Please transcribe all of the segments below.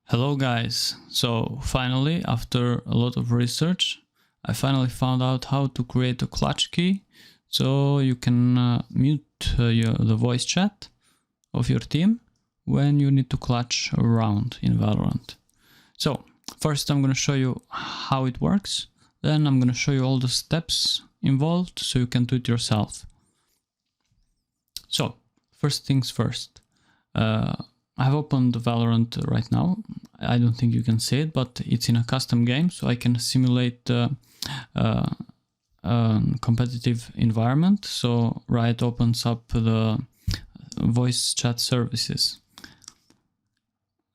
Hello guys, so finally after a lot of research I finally found out how to create a clutch key so you can mute the voice chat of your team when you need to clutch a round in Valorant. So first I'm going to show you how it works, then I'm going to show you all the steps involved so you can do it yourself. So first things first. I have opened Valorant right now. I don't think you can see it, but it's in a custom game, so I can simulate a competitive environment. So Riot opens up the voice chat services.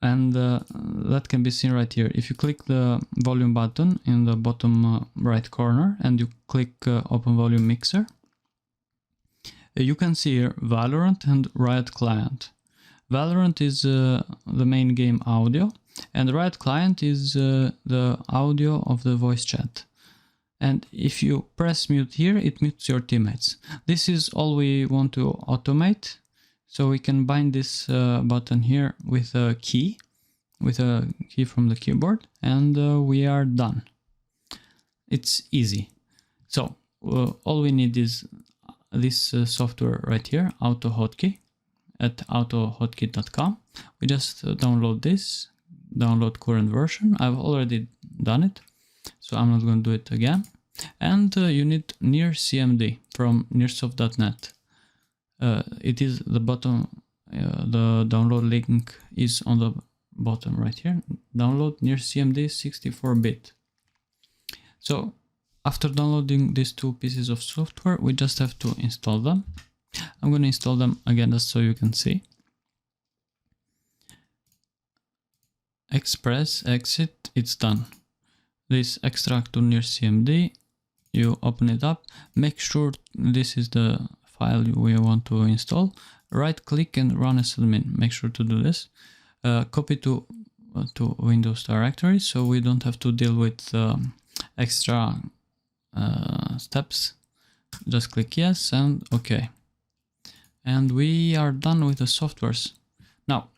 And that can be seen right here. If you click the volume button in the bottom right corner and you click Open Volume Mixer, you can see here Valorant and Riot Client. Valorant is the main game audio, and Riot Client is the audio of the voice chat. And if you press mute here, it mutes your teammates. This is all we want to automate, so we can bind this button here with a key from the keyboard, and we are done. It's easy. So all we need is this software right here, AutoHotkey, at autohotkey.com. We just download this, download current version. I've already done it, so I'm not going to do it again. And you need near CMD from nearsoft.net. It is the bottom, the download link is on the bottom right here. Download near CMD 64-bit. So after downloading these two pieces of software, we just have to install them. I'm going to install them again just so you can see. Express, exit, it's done. This extract to near CMD, you open it up, make sure this is the file we want to install. Right click and run as admin, make sure to do this. Copy to Windows directory so we don't have to deal with extra steps. Just click yes and OK. And we are done with the softwares. Now,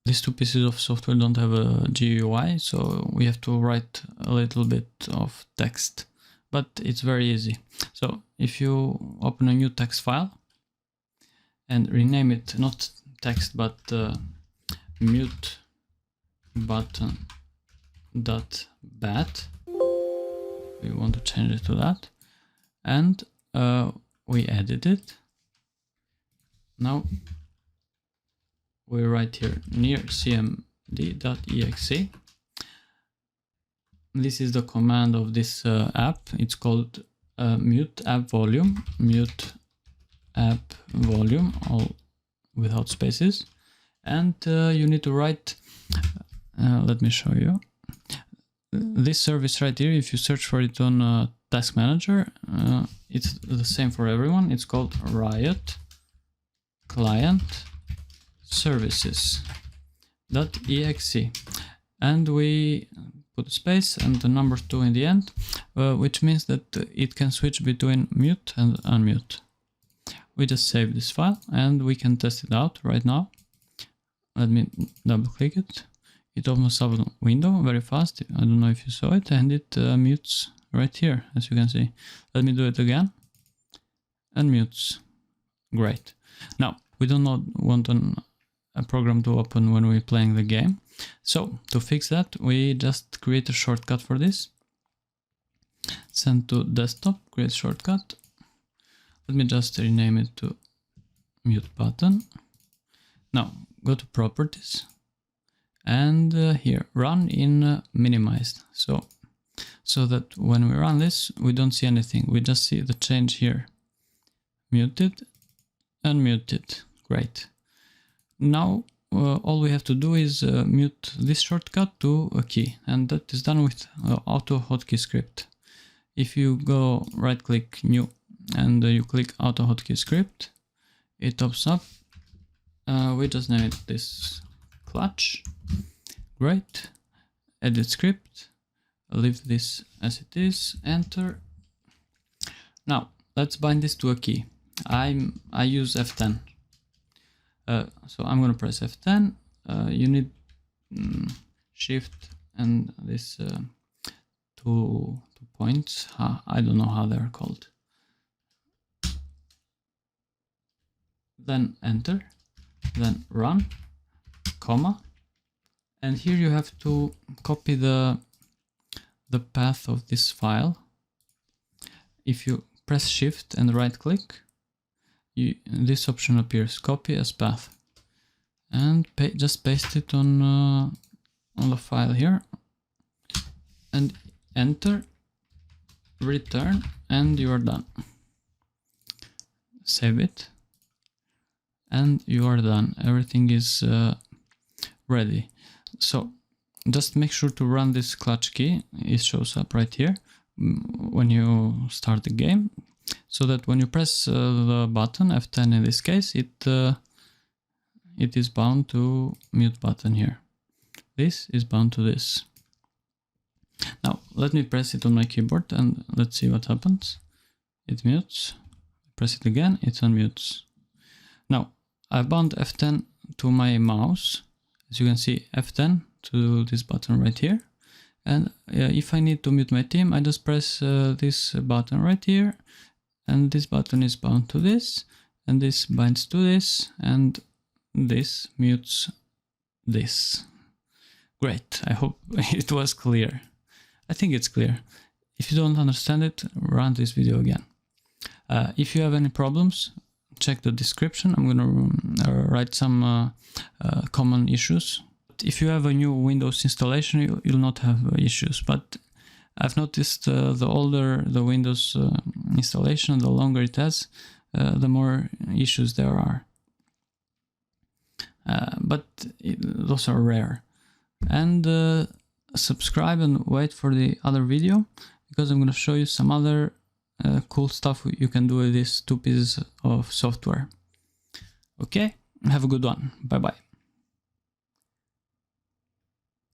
these two pieces of software don't have a GUI, so we have to write a little bit of text, but it's very easy. So if you open a new text file and rename it, not text, but mute button .bat, we want to change it to that, and we edit it. Now we write here near cmd.exe. This is the command of this app. It's called mute app volume, all without spaces. And you need to write, let me show you. This service right here, if you search for it on Task Manager, it's the same for everyone. It's called Riot Client Services.exe, and we put a space and the number 2 in the end, which means that it can switch between mute and unmute. We just save this file and we can test it out right now. Let me double click it. It opens up a window very fast. I don't know if you saw it, and it mutes right here, as you can see. Let me do it again. And mutes. Great. Now, we do not want a program to open when we're playing the game. So, to fix that, we just create a shortcut for this. Send to desktop, create shortcut. Let me just rename it to mute button. Now, go to properties. And here, run in minimized. So that when we run this, we don't see anything. We just see the change here. Muted. Unmuted. Great. Now all we have to do is mute this shortcut to a key, and that is done with AutoHotkey script. If you go right click new and you click AutoHotkey script, it pops up. We just name it this clutch. Great. Edit script. Leave this as it is. Enter. Now let's bind this to a key. I use F10. So I'm going to press F10. You need shift and this 2 points. I don't know how they're called. Then enter, then run, comma, and here you have to copy the path of this file. If you press shift and right click, this option appears, copy as path, and just paste it on the file here, and enter, return, and you are done. Save it, and you are done. Everything is ready. So just make sure to run this clutch key. It shows up right here when you start the game, so that when you press the button F10 in this case, it is bound to mute button here. This is bound to this. Now let me press it on my keyboard and let's see what happens. It mutes. Press it again, it unmutes. Now I've bound F10 to my mouse. As you can see, F10 to this button right here. And if I need to mute my team, I just press this button right here, and this button is bound to this, and this binds to this, and this mutes this. Great, I hope it was clear. I think it's clear. If you don't understand it, run this video again. If you have any problems, check the description. I'm gonna write some common issues. If you have a new Windows installation, you'll not have issues, but I've noticed the older the Windows installation, the longer it has, the more issues there are. But those are rare. And subscribe and wait for the other video, because I'm going to show you some other cool stuff you can do with these 2 pieces of software. Okay, have a good one. Bye bye.